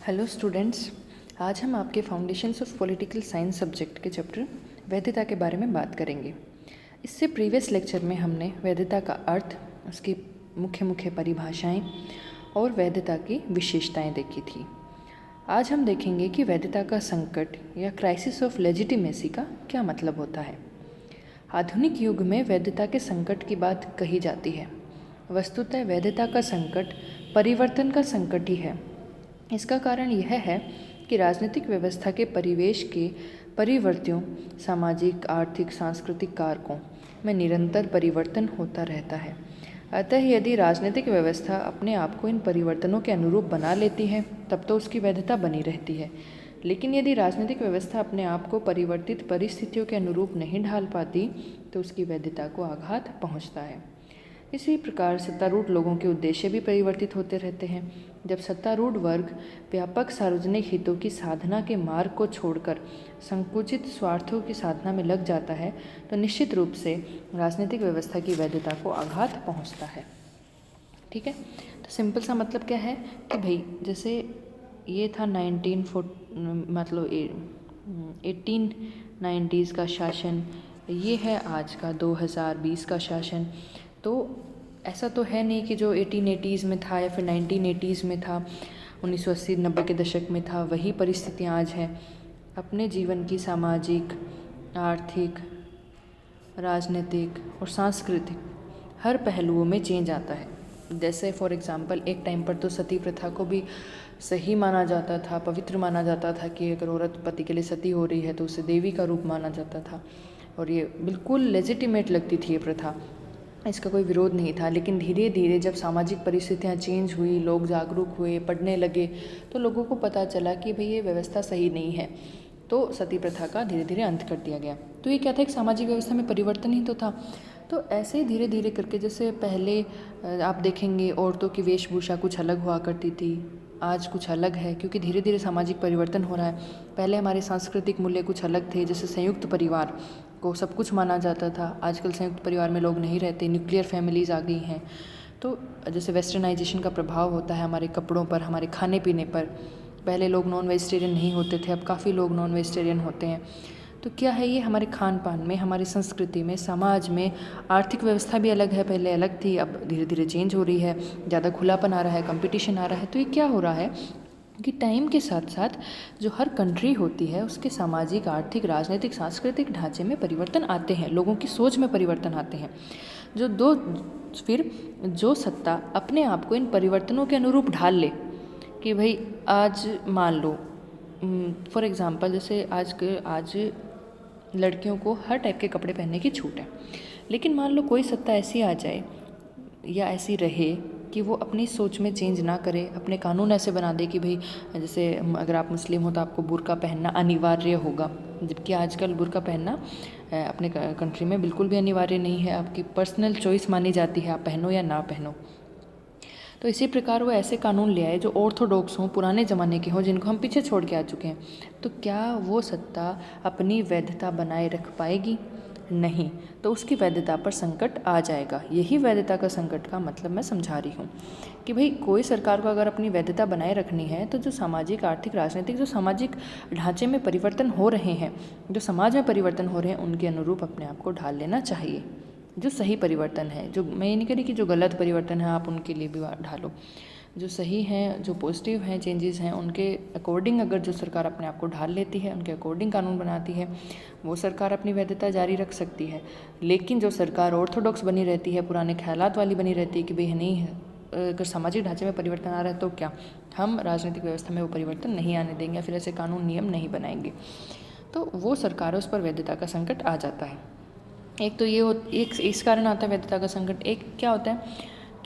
Hello students, आज हम आपके foundations of political science subject के चैप्टर वैधता के बारे में बात करेंगे। इससे प्रीवियस लेक्चर में हमने वैधता का अर्थ, उसकी मुख्य मुख्य परिभाषाएं और वैधता की विशेषताएं देखी थी। आज हम देखेंगे कि वैधता का संकट या क्राइसिस ऑफ लेजिटिमेसी का क्या मतलब होता है। आधुनिक युग में वैधता के संकट की बात कही जाती है। वस्तुतः वैधता का संकट परिवर्तन का संकट ही है। इसका कारण यह है कि राजनीतिक व्यवस्था के परिवेश के परिवर्तियों, सामाजिक, आर्थिक, सांस्कृतिक कारकों में निरंतर परिवर्तन होता रहता है। अतः यदि राजनीतिक व्यवस्था अपने आप को इन परिवर्तनों के अनुरूप बना लेती है तब तो उसकी वैधता बनी रहती है, लेकिन यदि राजनीतिक व्यवस्था अपने आप को परिवर्तित परिस्थितियों के अनुरूप नहीं ढाल पाती तो उसकी वैधता को आघात पहुंचता है। इसी प्रकार सत्तारूढ़ लोगों के उद्देश्य भी परिवर्तित होते रहते हैं। जब सत्तारूढ़ वर्ग व्यापक सार्वजनिक हितों की साधना के मार्ग को छोड़कर संकुचित स्वार्थों की साधना में लग जाता है तो निश्चित रूप से राजनीतिक व्यवस्था की वैधता को आघात पहुंचता है। ठीक है, तो सिंपल सा मतलब क्या है कि भाई जैसे ये था 1890s का शासन, ये है आज का 2020 का शासन। तो ऐसा तो है नहीं कि जो 1880s में था या फिर 1980s में था, 1980-90 के दशक में था, वही परिस्थितियाँ आज हैं। अपने जीवन की सामाजिक, आर्थिक, राजनीतिक और सांस्कृतिक हर पहलुओं में चेंज आता है। जैसे फॉर एग्जांपल एक टाइम पर तो सती प्रथा को भी सही माना जाता था, पवित्र माना जाता था कि अगर औरत पति के लिए सती हो रही है तो उसे देवी का रूप माना जाता था और ये बिल्कुल लेजिटिमेट लगती थी ये प्रथा, इसका कोई विरोध नहीं था। लेकिन धीरे धीरे जब सामाजिक परिस्थितियाँ चेंज हुई, लोग जागरूक हुए, पढ़ने लगे, तो लोगों को पता चला कि भाई ये व्यवस्था सही नहीं है, तो सती प्रथा का धीरे धीरे अंत कर दिया गया। तो ये क्या था, एक सामाजिक व्यवस्था में परिवर्तन ही तो था। तो ऐसे ही धीरे धीरे करके, जैसे पहले आप देखेंगे औरतों की वेशभूषा कुछ अलग हुआ करती थी, आज कुछ अलग है, क्योंकि धीरे धीरे सामाजिक परिवर्तन हो रहा है। पहले हमारे सांस्कृतिक मूल्य कुछ अलग थे, जैसे संयुक्त परिवार को सब कुछ माना जाता था। आजकल संयुक्त परिवार में लोग नहीं रहते, न्यूक्लियर फैमिलीज़ आ गई हैं। तो जैसे वेस्टर्नाइजेशन का प्रभाव होता है हमारे कपड़ों पर, हमारे खाने पीने पर। पहले लोग नॉन वेजिटेरियन नहीं होते थे, अब काफ़ी लोग नॉन वेजिटेरियन होते हैं। तो क्या है, ये हमारे खान पान में, हमारी संस्कृति में, समाज में, आर्थिक व्यवस्था भी अलग है। पहले अलग थी, अब धीरे धीरे चेंज हो रही है, ज़्यादा खुलापन आ रहा है, कंपटीशन आ रहा है। तो ये क्या हो रहा है कि टाइम के साथ साथ जो हर कंट्री होती है उसके सामाजिक, आर्थिक, राजनीतिक, सांस्कृतिक ढांचे में परिवर्तन आते हैं, लोगों की सोच में परिवर्तन आते हैं। फिर जो सत्ता अपने आप को इन परिवर्तनों के अनुरूप ढाल ले कि भाई आज मान लो फॉर एग्ज़ाम्पल, जैसे आज लड़कियों को हर टाइप के कपड़े पहनने की छूट है, लेकिन मान लो कोई सत्ता ऐसी आ जाए या ऐसी रहे कि वो अपनी सोच में चेंज ना करे, अपने कानून ऐसे बना दे कि भाई जैसे अगर आप मुस्लिम हो तो आपको बुर्का पहनना अनिवार्य होगा, जबकि आजकल बुर्का पहनना अपने कंट्री में बिल्कुल भी अनिवार्य नहीं है, आपकी पर्सनल चॉइस मानी जाती है, आप पहनो या ना पहनो। तो इसी प्रकार वो ऐसे कानून ले आए जो ऑर्थोडॉक्स हों, पुराने ज़माने के हों, जिनको हम पीछे छोड़ के आ चुके हैं। तो क्या वो सत्ता अपनी वैधता बनाए रख पाएगी? नहीं, तो उसकी वैधता पर संकट आ जाएगा। यही वैधता का संकट का मतलब मैं समझा रही हूँ कि भाई कोई सरकार को अगर अपनी वैधता बनाए रखनी है तो जो सामाजिक, आर्थिक, राजनीतिक, जो सामाजिक ढांचे में परिवर्तन हो रहे हैं, जो समाज में परिवर्तन हो रहे हैं, उनके अनुरूप अपने आप को ढाल लेना चाहिए। जो सही परिवर्तन है, जो मैं ये नहीं कह रही कि जो गलत परिवर्तन है आप उनके लिए भी ढालो, जो सही हैं, जो पॉजिटिव हैं, चेंजेस हैं, उनके अकॉर्डिंग अगर जो सरकार अपने आप को ढाल लेती है, उनके अकॉर्डिंग कानून बनाती है, वो सरकार अपनी वैधता जारी रख सकती है। लेकिन जो सरकार ऑर्थोडॉक्स बनी रहती है, पुराने ख्यालात वाली बनी रहती है कि भाई नहीं है, अगर सामाजिक ढांचे में परिवर्तन आ रहा है तो क्या, हम राजनीतिक व्यवस्था में वो परिवर्तन नहीं आने देंगे, फिर ऐसे कानून नियम नहीं बनाएंगे, तो वो सरकार उस पर वैधता का संकट आ जाता है। एक तो ये एक इस कारण आता है वैधता का संकट। एक क्या होता है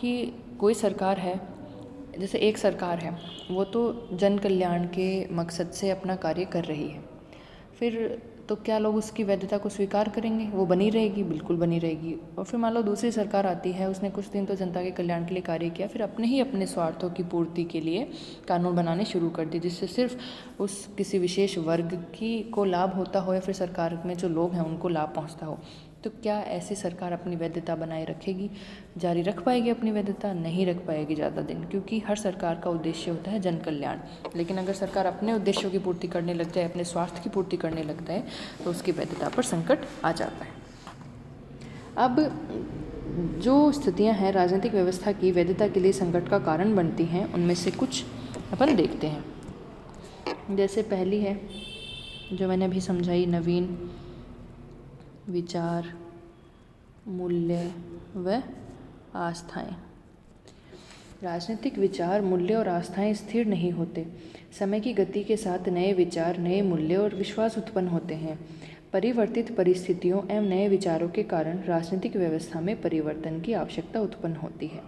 कि कोई सरकार है, जैसे एक सरकार है, वो तो जन कल्याण के मकसद से अपना कार्य कर रही है, फिर तो क्या लोग उसकी वैधता को स्वीकार करेंगे? वो बनी रहेगी, बिल्कुल बनी रहेगी। और फिर मान लो दूसरी सरकार आती है, उसने कुछ दिन तो जनता के कल्याण के लिए कार्य किया, फिर अपने स्वार्थों की पूर्ति के लिए कानून बनाने शुरू कर दिए, जिससे सिर्फ उस किसी विशेष वर्ग को लाभ होता हो या फिर सरकार में जो लोग हैं उनको लाभ पहुँचता हो। तो क्या ऐसी सरकार अपनी वैधता बनाए रखेगी, जारी रख पाएगी अपनी वैधता? नहीं रख पाएगी ज़्यादा दिन, क्योंकि हर सरकार का उद्देश्य होता है जन कल्याण। लेकिन अगर सरकार अपने उद्देश्यों की पूर्ति करने लग जाए, अपने स्वार्थ की पूर्ति करने लगता है, तो उसकी वैधता पर संकट आ जाता है। अब जो स्थितियां हैं राजनीतिक व्यवस्था की वैधता के लिए संकट का कारण बनती हैं, उनमें से कुछ अपन देखते हैं। जैसे पहली है जो मैंने अभी समझाई, नवीन विचार, मूल्य व आस्थाएं। राजनीतिक विचार, मूल्य और आस्थाएं स्थिर नहीं होते। समय की गति के साथ नए विचार, नए मूल्य और विश्वास उत्पन्न होते हैं। परिवर्तित परिस्थितियों एवं नए विचारों के कारण राजनीतिक व्यवस्था में परिवर्तन की आवश्यकता उत्पन्न होती है।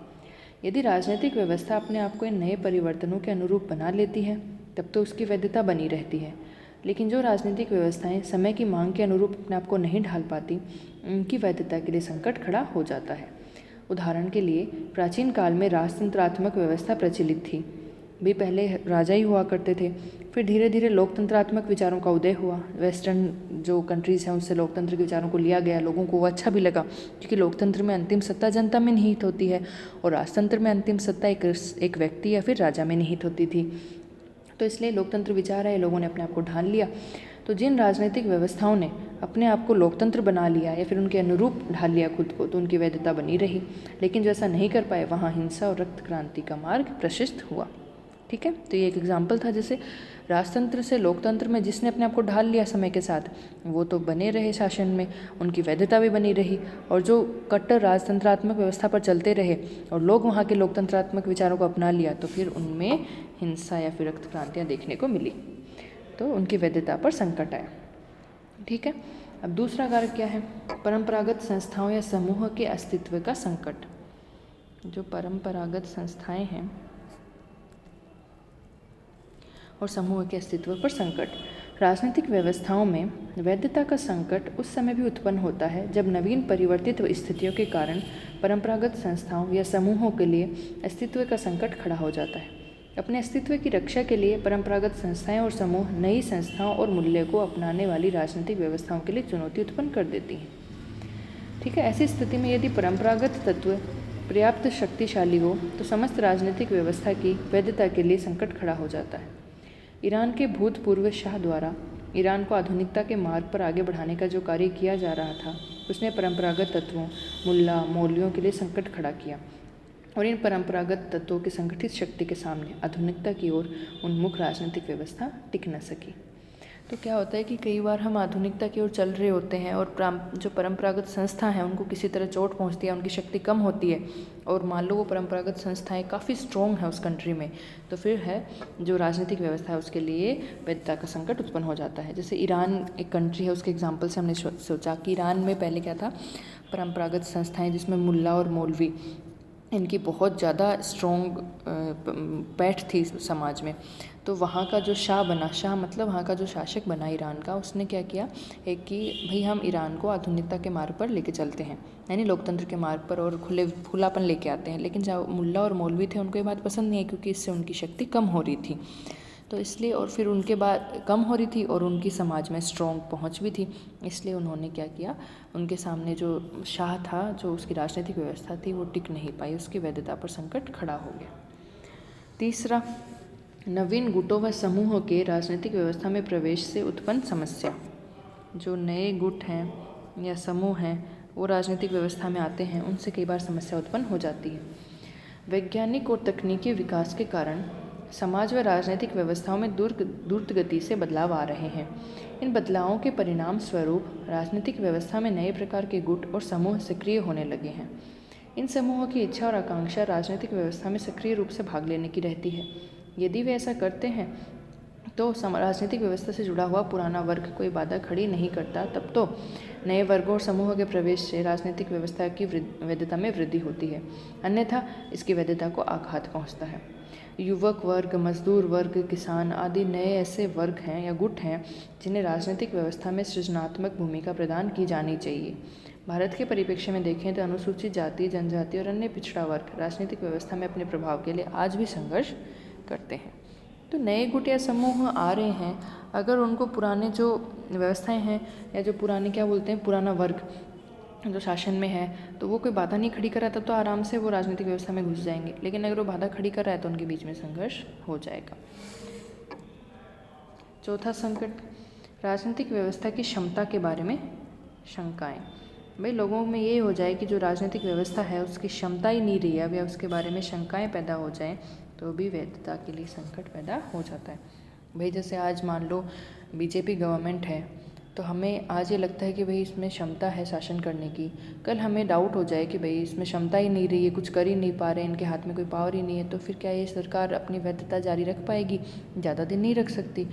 यदि राजनीतिक व्यवस्था अपने आप को इन नए परिवर्तनों के अनुरूप बना लेती है, तब तो उसकी वैधता बनी रहती है। लेकिन जो राजनीतिक व्यवस्थाएं समय की मांग के अनुरूप अपने आप को नहीं ढाल पाती, उनकी वैधता के लिए संकट खड़ा हो जाता है। उदाहरण के लिए प्राचीन काल में राजतंत्रात्मक व्यवस्था प्रचलित थी। भी पहले राजा ही हुआ करते थे, फिर धीरे धीरे लोकतंत्रात्मक विचारों का उदय हुआ। वेस्टर्न जो कंट्रीज़ हैं उससे लोकतंत्र के विचारों को लिया गया, लोगों को वो अच्छा भी लगा, क्योंकि लोकतंत्र में अंतिम सत्ता जनता में निहित होती है और राजतंत्र में अंतिम सत्ता एक व्यक्ति या फिर राजा में निहित होती थी। तो इसलिए लोकतंत्र विचार है, लोगों ने अपने आप को ढाल लिया। तो जिन राजनीतिक व्यवस्थाओं ने अपने आप को लोकतंत्र बना लिया या फिर उनके अनुरूप ढाल लिया खुद को, तो उनकी वैधता बनी रही। लेकिन जो ऐसा नहीं कर पाए, वहाँ हिंसा और रक्त क्रांति का मार्ग प्रशस्त हुआ। ठीक है, तो ये एक एग्जाम्पल था। जैसे राजतंत्र से लोकतंत्र में जिसने अपने आप को ढाल लिया समय के साथ, वो तो बने रहे शासन में, उनकी वैधता भी बनी रही। और जो कट्टर राजतंत्रात्मक व्यवस्था पर चलते रहे और लोग वहाँ के लोकतंत्रात्मक विचारों को अपना लिया, तो फिर उनमें हिंसा या फिर रक्त क्रांतियाँ देखने को मिली, तो उनकी वैधता पर संकट आया। ठीक है, अब दूसरा कारक क्या है? परंपरागत संस्थाओं या समूह के अस्तित्व का संकट। जो परंपरागत संस्थाएं हैं और समूह के अस्तित्व पर संकट। राजनीतिक व्यवस्थाओं में वैधता का संकट उस समय भी उत्पन्न होता है जब नवीन परिवर्तित स्थितियों के कारण परंपरागत संस्थाओं या समूहों के लिए अस्तित्व का संकट खड़ा हो जाता है। अपने अस्तित्व की रक्षा के लिए परंपरागत संस्थाएं और समूह नई संस्थाओं और मूल्य को अपनाने वाली राजनीतिक व्यवस्थाओं के लिए चुनौती उत्पन्न कर देती हैं। ठीक है, ऐसी स्थिति में यदि परंपरागत तत्व पर्याप्त शक्तिशाली हो, तो समस्त राजनीतिक व्यवस्था की वैधता के लिए संकट खड़ा हो जाता है। ईरान के भूतपूर्व शाह द्वारा ईरान को आधुनिकता के मार्ग पर आगे बढ़ाने का जो कार्य किया जा रहा था, उसने परंपरागत तत्वों, मूल्यों के लिए संकट खड़ा किया और इन परंपरागत तत्वों की संगठित शक्ति के सामने आधुनिकता की ओर उन्मुख राजनीतिक व्यवस्था टिक न सकी। तो क्या होता है कि कई बार हम आधुनिकता की ओर चल रहे होते हैं और जो परंपरागत संस्था हैं उनको किसी तरह चोट पहुंचती है, उनकी शक्ति कम होती है, और मान लो वो परंपरागत संस्थाएं काफ़ी स्ट्रॉन्ग है उस कंट्री में, तो फिर है जो राजनीतिक व्यवस्था है उसके लिए वैधता का संकट उत्पन्न हो जाता है। जैसे ईरान एक कंट्री है, उसके एग्जाम्पल से हमने सोचा कि ईरान में पहले क्या था, परंपरागत संस्थाएँ जिसमें मुल्ला और मौलवी, इनकी बहुत ज़्यादा स्ट्रॉन्ग पैठ थी समाज में। तो वहाँ का जो शाह बना, शाह मतलब वहाँ का जो शासक बना ईरान का, उसने क्या किया एक कि भाई हम ईरान को आधुनिकता के मार्ग पर लेके चलते हैं, यानी लोकतंत्र के मार्ग पर, और खुलापन लेके आते हैं। लेकिन जो मुल्ला और मौलवी थे उनको ये बात पसंद नहीं है, क्योंकि इससे उनकी शक्ति कम हो रही थी। तो इसलिए, और फिर उनके बाद कम हो रही थी और उनकी समाज में स्ट्रॉन्ग पहुंच भी थी, इसलिए उन्होंने क्या किया, उनके सामने जो शाह था, जो उसकी राजनीतिक व्यवस्था थी, वो टिक नहीं पाई, उसकी वैधता पर संकट खड़ा हो गया। तीसरा, नवीन गुटों व समूहों के राजनीतिक व्यवस्था में प्रवेश से उत्पन्न समस्या। जो नए गुट हैं या समूह हैं वो राजनीतिक व्यवस्था में आते हैं, उनसे कई बार समस्या उत्पन्न हो जाती है। वैज्ञानिक और तकनीकी विकास के कारण समाज व राजनीतिक व्यवस्थाओं में द्रुत गति से बदलाव आ रहे हैं। इन बदलावों के परिणाम स्वरूप राजनीतिक व्यवस्था में नए प्रकार के गुट और समूह सक्रिय होने लगे हैं। इन समूहों की इच्छा और आकांक्षा राजनीतिक व्यवस्था में सक्रिय रूप से भाग लेने की रहती है। यदि वे ऐसा करते हैं तो राजनीतिक व्यवस्था से जुड़ा हुआ पुराना वर्ग कोई बाधा खड़ी नहीं करता, तब तो नए वर्गों और समूहों के प्रवेश से राजनीतिक व्यवस्था की वैधता में वृद्धि होती है, अन्यथा इसकी वैधता को आघात पहुंचता है। युवक वर्ग, मजदूर वर्ग, किसान आदि नए ऐसे वर्ग हैं या गुट हैं जिन्हें राजनीतिक व्यवस्था में सृजनात्मक भूमिका प्रदान की जानी चाहिए। भारत के परिप्रेक्ष्य में देखें तो अनुसूचित जाति, जनजाति और अन्य पिछड़ा वर्ग राजनीतिक व्यवस्था में अपने प्रभाव के लिए आज भी संघर्ष करते हैं। तो नए गुट या समूह आ रहे हैं, अगर उनको पुराने जो व्यवस्थाएं हैं या जो पुराने क्या बोलते हैं पुराना वर्ग, जो शासन में है तो वो कोई बाधा नहीं खड़ी कर रहा, तब तो आराम से वो राजनीतिक व्यवस्था में घुस जाएंगे। लेकिन अगर वो बाधा खड़ी कर रहा है तो उनके बीच में संघर्ष हो जाएगा। चौथा संकट, राजनीतिक व्यवस्था की क्षमता के बारे में शंकाएं। भाई लोगों में ये हो जाए कि जो राजनीतिक व्यवस्था है उसकी क्षमता ही नहीं रही है, या उसके बारे में शंकाएं पैदा हो जाएं, तो भी वैधता के लिए संकट पैदा हो जाता है। भाई जैसे आज मान लो बीजेपी गवर्नमेंट है, तो हमें आज ये लगता है कि भाई इसमें क्षमता है शासन करने की, कल हमें डाउट हो जाए कि भाई इसमें क्षमता ही नहीं रही है, कुछ कर ही नहीं पा रहे, इनके हाथ में कोई पावर ही नहीं है, तो फिर क्या ये सरकार अपनी वैधता जारी रख पाएगी? ज़्यादा दिन नहीं रख सकती।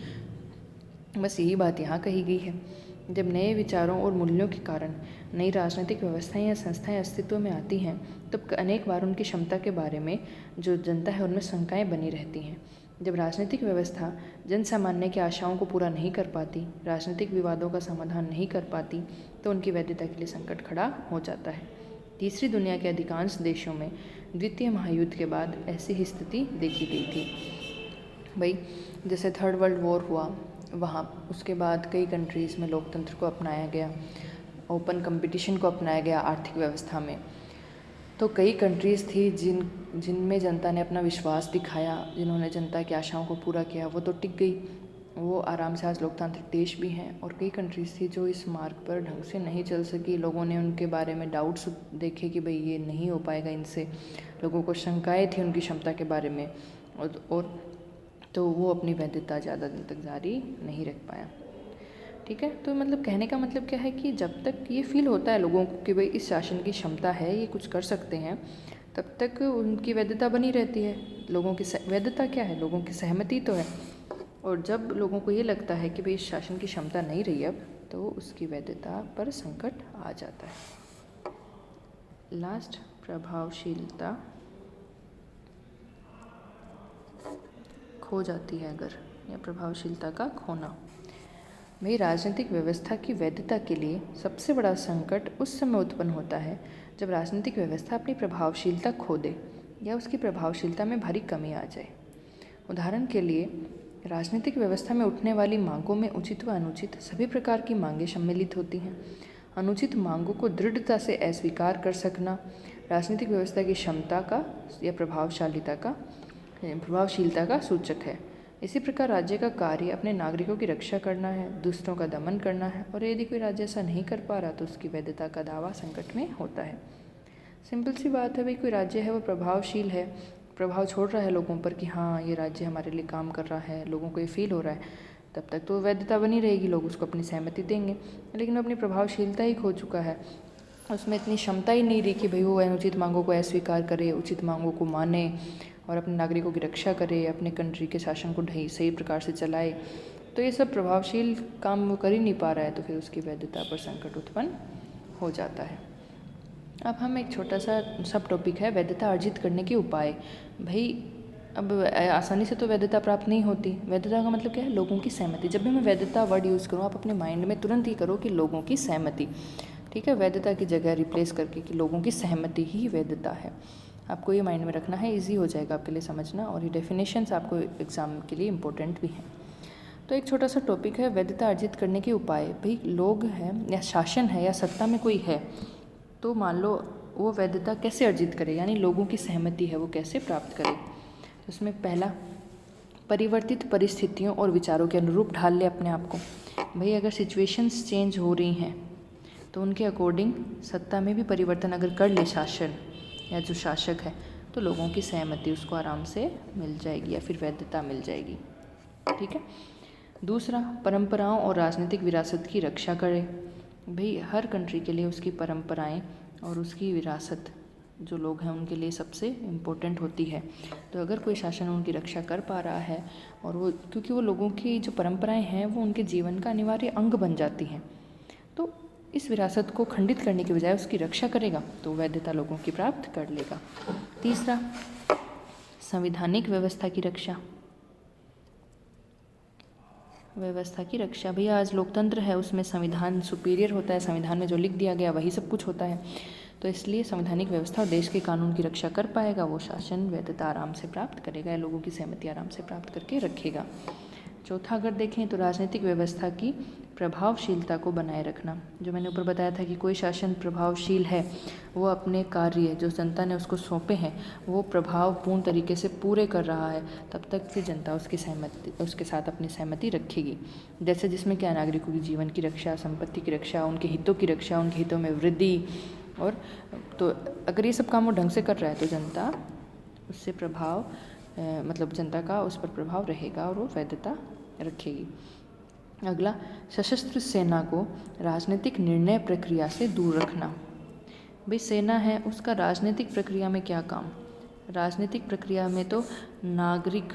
बस यही बात यहाँ कही गई है। जब नए विचारों और मूल्यों के कारण नई राजनीतिक व्यवस्थाएं या संस्थाएं अस्तित्व में आती हैं, तब अनेक बार उनकी क्षमता के बारे में जो जनता है उनमें शंकाएं बनी रहती हैं। जब राजनीतिक व्यवस्था जन सामान्य की आशाओं को पूरा नहीं कर पाती, राजनीतिक विवादों का समाधान नहीं कर पाती, तो उनकी वैधता के लिए संकट खड़ा हो जाता है। तीसरी दुनिया के अधिकांश देशों में द्वितीय महायुद्ध के बाद ऐसी ही स्थिति देखी गई थी। भाई जैसे थर्ड वर्ल्ड वॉर हुआ, वहाँ उसके बाद कई कंट्रीज़ में लोकतंत्र को अपनाया गया, ओपन कंपटीशन को अपनाया गया आर्थिक व्यवस्था में। तो कई कंट्रीज़ थी जिनमें जनता ने अपना विश्वास दिखाया, जिन्होंने जनता की आशाओं को पूरा किया, वो तो टिक गई, वो आराम से आज लोकतांत्रिक देश भी हैं। और कई कंट्रीज़ थी जो इस मार्ग पर ढंग से नहीं चल सकी, लोगों ने उनके बारे में डाउट्स देखे कि भाई ये नहीं हो पाएगा इनसे, लोगों को शंकाएँ थी उनकी क्षमता के बारे में, और तो वो अपनी वैधता ज़्यादा दिन तक जारी नहीं रख पाया। ठीक है, तो मतलब कहने का मतलब क्या है कि जब तक ये फील होता है लोगों को कि भाई इस शासन की क्षमता है, ये कुछ कर सकते हैं, तब तक उनकी वैधता बनी रहती है। लोगों की वैधता क्या है? लोगों की सहमति तो है। और जब लोगों को ये लगता है कि भाई इस शासन की क्षमता नहीं रही अब, तो उसकी वैधता पर संकट आ जाता है। लास्ट, प्रभावशीलता खो जाती है अगर, या प्रभावशीलता का खोना। भाई राजनीतिक व्यवस्था की वैधता के लिए सबसे बड़ा संकट उस समय उत्पन्न होता है जब राजनीतिक व्यवस्था अपनी प्रभावशीलता खो दे या उसकी प्रभावशीलता में भारी कमी आ जाए। उदाहरण के लिए, राजनीतिक व्यवस्था में उठने वाली मांगों में उचित व अनुचित सभी प्रकार की मांगें सम्मिलित होती हैं। अनुचित मांगों को दृढ़ता से अस्वीकार कर सकना राजनीतिक व्यवस्था की क्षमता का या प्रभावशीलता का सूचक है। इसी प्रकार राज्य का कार्य अपने नागरिकों की रक्षा करना है, दुष्टों का दमन करना है, और यदि कोई राज्य ऐसा नहीं कर पा रहा तो उसकी वैधता का दावा संकट में होता है। सिंपल सी बात है, भाई कोई राज्य है वो प्रभावशील है, प्रभाव छोड़ रहा है लोगों पर कि हाँ ये राज्य हमारे लिए काम कर रहा है, लोगों को ये फील हो रहा है, तब तक तो वैधता बनी रहेगी, लोग उसको अपनी सहमति देंगे। लेकिन वो अपनी प्रभावशीलता ही खो चुका है, उसमें इतनी क्षमता ही नहीं रही कि भाई वो अनुचित मांगों को अस्वीकार करे, उचित मांगों को माने और अपने नागरिकों की रक्षा करे, अपने कंट्री के शासन को सही प्रकार से चलाए। तो ये सब प्रभावशील काम वो कर ही नहीं पा रहा है, तो फिर उसकी वैधता पर संकट उत्पन्न हो जाता है। अब हम एक छोटा सा सब टॉपिक है वैधता अर्जित करने के उपाय। भाई अब आसानी से तो वैधता प्राप्त नहीं होती। वैधता का मतलब क्या है? लोगों की सहमति। जब भी मैं वैधता वर्ड यूज़ करूँ, आप अपने माइंड में तुरंत ही करो कि लोगों की सहमति। ठीक है, वैधता की जगह रिप्लेस करके कि लोगों की सहमति ही वैधता है। आपको ये माइंड में रखना है, इजी हो जाएगा आपके लिए समझना, और ये डेफिनेशंस आपको एग्जाम के लिए इम्पोर्टेंट भी हैं। तो एक छोटा सा टॉपिक है वैधता अर्जित करने के उपाय। भाई लोग हैं या शासन है या सत्ता में कोई है, तो मान लो वो वैधता कैसे अर्जित करे, यानी लोगों की सहमति है वो कैसे प्राप्त करे। तो उसमें पहला, परिवर्तित परिस्थितियों और विचारों के अनुरूप ढाल ले अपने आप को। भाई अगर सिचुएशंस चेंज हो रही हैं तो उनके अकॉर्डिंग सत्ता में भी परिवर्तन अगर कर ले शासन या जो शासक है, तो लोगों की सहमति उसको आराम से मिल जाएगी या फिर वैधता मिल जाएगी। ठीक है। दूसरा, परंपराओं और राजनीतिक विरासत की रक्षा करे। भाई हर कंट्री के लिए उसकी परंपराएं और उसकी विरासत जो लोग हैं उनके लिए सबसे इम्पोर्टेंट होती है। तो अगर कोई शासन उनकी रक्षा कर पा रहा है, और वो क्योंकि वो लोगों की जो परंपराएं हैं वो उनके जीवन का अनिवार्य अंग बन जाती हैं, तो इस विरासत को खंडित करने के बजाय उसकी रक्षा करेगा तो वैधता लोगों की प्राप्त कर लेगा। तीसरा, संवैधानिक व्यवस्था की रक्षा। भैया आज लोकतंत्र है, उसमें संविधान सुपीरियर होता है, संविधान में जो लिख दिया गया वही सब कुछ होता है। तो इसलिए संवैधानिक व्यवस्था और देश के कानून की रक्षा कर पाएगा वो शासन वैधता आराम से प्राप्त करेगा या लोगों की सहमति आराम से प्राप्त करके रखेगा। चौथा अगर देखें तो राजनीतिक व्यवस्था की प्रभावशीलता को बनाए रखना। जो मैंने ऊपर बताया था कि कोई शासन प्रभावशील है, वो अपने कार्य जो जनता ने उसको सौंपे हैं वो प्रभावपूर्ण तरीके से पूरे कर रहा है, तब तक फिर जनता उसके साथ अपनी सहमति रखेगी। जैसे जिसमें क्या, नागरिकों के जीवन की रक्षा, संपत्ति की रक्षा, उनके हितों की रक्षा, उनके हितों में वृद्धि, और तो अगर ये सब काम वो ढंग से कर रहा है तो जनता उससे मतलब जनता का उस पर प्रभाव रहेगा और वो वैधता रखेगी। अगला, सशस्त्र सेना को राजनीतिक निर्णय प्रक्रिया से दूर रखना। भाई सेना है, उसका राजनीतिक प्रक्रिया में क्या काम? राजनीतिक प्रक्रिया में तो नागरिक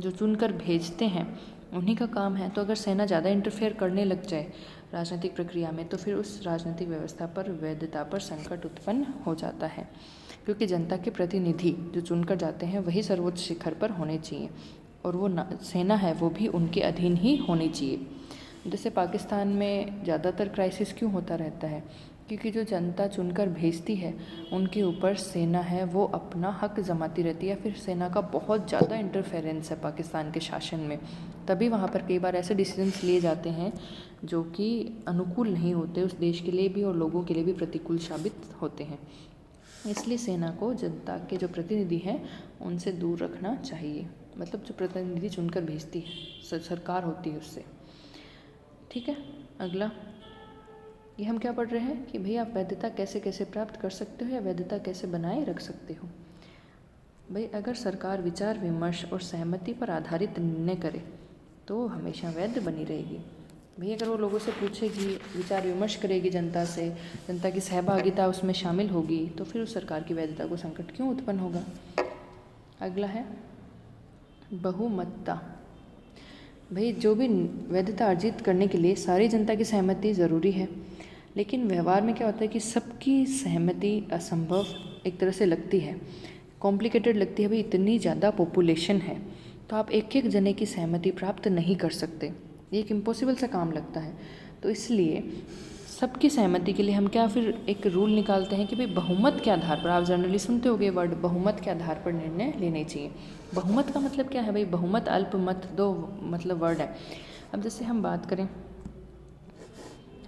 जो चुनकर भेजते हैं उन्हीं का काम है। तो अगर सेना ज़्यादा इंटरफेयर करने लग जाए राजनीतिक प्रक्रिया में तो फिर उस राजनीतिक व्यवस्था पर, वैधता पर संकट उत्पन्न हो जाता है, क्योंकि जनता के प्रतिनिधि जो चुनकर जाते हैं वही सर्वोच्च शिखर पर होने चाहिए, और वो सेना है वो भी उनके अधीन ही होनी चाहिए। जैसे पाकिस्तान में ज़्यादातर क्राइसिस क्यों होता रहता है, क्योंकि जो जनता चुनकर भेजती है उनके ऊपर सेना है वो अपना हक जमाती रहती है, फिर सेना का बहुत ज़्यादा इंटरफेरेंस है पाकिस्तान के शासन में। तभी वहाँ पर कई बार ऐसे डिसीजंस लिए जाते हैं जो कि अनुकूल नहीं होते उस देश के लिए भी और लोगों के लिए भी प्रतिकूल साबित होते हैं। इसलिए सेना को जनता के जो प्रतिनिधि हैं उनसे दूर रखना चाहिए, मतलब जो प्रतिनिधि चुनकर भेजती है सरकार होती है उससे। ठीक है। अगला, ये हम क्या पढ़ रहे हैं कि भाई आप वैधता कैसे कैसे प्राप्त कर सकते हो या वैधता कैसे बनाए रख सकते हो। भाई अगर सरकार विचार विमर्श और सहमति पर आधारित निर्णय करे तो हमेशा वैध बनी रहेगी। भाई अगर वो लोगों से पूछेगी, विचार विमर्श करेगी जनता से, जनता की सहभागिता उसमें शामिल होगी, तो फिर उस सरकार की वैधता को संकट क्यों उत्पन्न होगा। अगला है बहुमतता। भाई जो भी वैधता अर्जित करने के लिए सारी जनता की सहमति ज़रूरी है, लेकिन व्यवहार में क्या होता है कि सबकी सहमति असंभव एक तरह से लगती है, कॉम्प्लिकेटेड लगती है। भाई इतनी ज़्यादा पॉपुलेशन है तो आप एक एक जने की सहमति प्राप्त नहीं कर सकते, ये एक इम्पॉसिबल सा काम लगता है। तो इसलिए सबकी सहमति के लिए हम क्या फिर एक रूल निकालते हैं कि भाई बहुमत के आधार पर, आप जनरली सुनते होंगे वर्ड बहुमत के आधार पर निर्णय लेने चाहिए। बहुमत का मतलब क्या है भाई, बहुमत अल्पमत दो मतलब वर्ड है। अब जैसे हम बात करें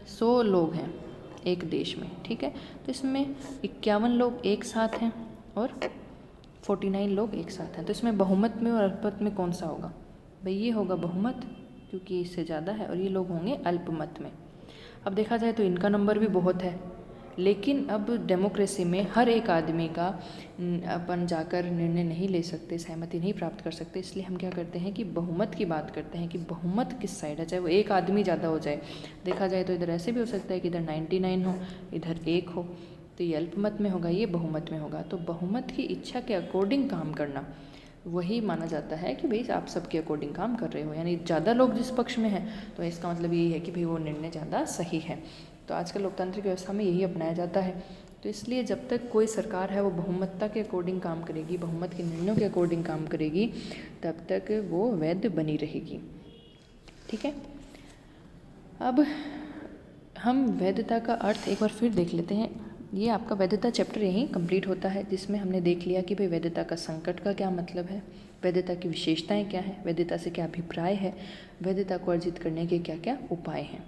100 लोग हैं एक देश में, ठीक है, तो इसमें 51 लोग एक साथ हैं और 49 लोग एक साथ हैं, तो इसमें बहुमत में और अल्पमत में कौन सा होगा? भाई ये होगा बहुमत, क्योंकि इससे ज़्यादा है, और ये लोग होंगे अल्पमत में। अब देखा जाए तो इनका नंबर भी बहुत है, लेकिन अब डेमोक्रेसी में हर एक आदमी का अपन जाकर निर्णय नहीं ले सकते, सहमति नहीं प्राप्त कर सकते। इसलिए हम क्या करते हैं कि बहुमत की बात करते हैं कि बहुमत किस साइड है, चाहे वो एक आदमी ज़्यादा हो जाए। देखा जाए तो इधर ऐसे भी हो सकता है कि इधर 99 हो, इधर 1 हो, तो ये अल्पमत में होगा, ये बहुमत में होगा। तो बहुमत की इच्छा के अकॉर्डिंग काम करना वही माना जाता है कि भाई आप सबके अकॉर्डिंग काम कर रहे हो, यानी ज़्यादा लोग जिस पक्ष में हैं तो इसका मतलब यही है कि भाई वो निर्णय ज़्यादा सही है। तो आजकल लोकतांत्रिक व्यवस्था में यही अपनाया जाता है। तो इसलिए जब तक कोई सरकार है वो बहुमतता के अकॉर्डिंग काम करेगी, बहुमत के निर्णयों के अकॉर्डिंग काम करेगी, तब तक वो वैध बनी रहेगी। ठीक है। अब हम वैधता का अर्थ एक बार फिर देख लेते हैं। ये आपका वैधता चैप्टर यहीं कंप्लीट होता है, जिसमें हमने देख लिया कि भाई वैधता का संकट का क्या मतलब है, वैधता की विशेषताएं क्या हैं, वैधता से क्या अभिप्राय है, वैधता को अर्जित करने के क्या क्या उपाय हैं।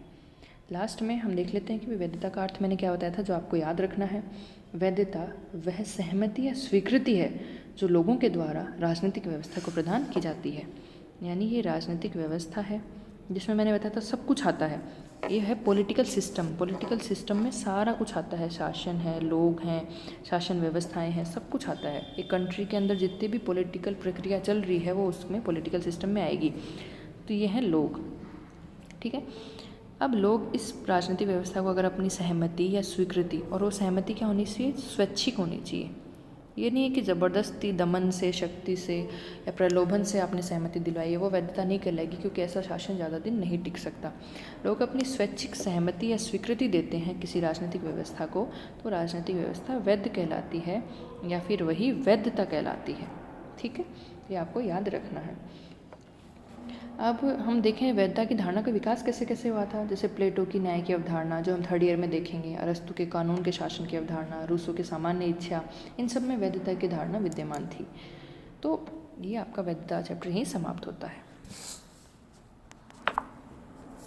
लास्ट में हम देख लेते हैं कि वैधता का अर्थ मैंने क्या बताया था जो आपको याद रखना है। वैधता वह सहमति या स्वीकृति है जो लोगों के द्वारा राजनीतिक व्यवस्था को प्रदान की जाती है। यानी ये राजनीतिक व्यवस्था है जिसमें मैंने बताया था सब कुछ आता है। ये है पॉलिटिकल सिस्टम। पॉलिटिकल सिस्टम में सारा कुछ आता है, शासन है, लोग हैं, शासन व्यवस्थाएं हैं, सब कुछ आता है। एक कंट्री के अंदर जितनी भी पॉलिटिकल प्रक्रिया चल रही है वो उसमें पॉलिटिकल सिस्टम में आएगी। तो ये हैं लोग। ठीक है। अब लोग इस राजनीतिक व्यवस्था को अगर अपनी सहमति या स्वीकृति, और वो सहमति क्या होनी चाहिए, स्वैच्छिक होनी चाहिए। ये नहीं है कि ज़बरदस्ती दमन से, शक्ति से या प्रलोभन से आपने सहमति दिलवाई है, वो वैधता नहीं कहलाएगी, क्योंकि ऐसा शासन ज़्यादा दिन नहीं टिक सकता। लोग अपनी स्वैच्छिक सहमति या स्वीकृति देते हैं किसी राजनीतिक व्यवस्था को, तो राजनीतिक व्यवस्था वैध कहलाती है या फिर वही वैधता कहलाती है। ठीक है, ये आपको याद रखना है। अब हम देखें वैधता की धारणा का विकास कैसे कैसे हुआ था। जैसे प्लेटो की न्याय की अवधारणा जो हम 3rd ईयर में देखेंगे, अरस्तु के कानून के शासन की अवधारणा, रूसो के सामान्य इच्छा, इन सब में वैधता की धारणा विद्यमान थी। तो ये आपका वैधता चैप्टर यहीं समाप्त होता है।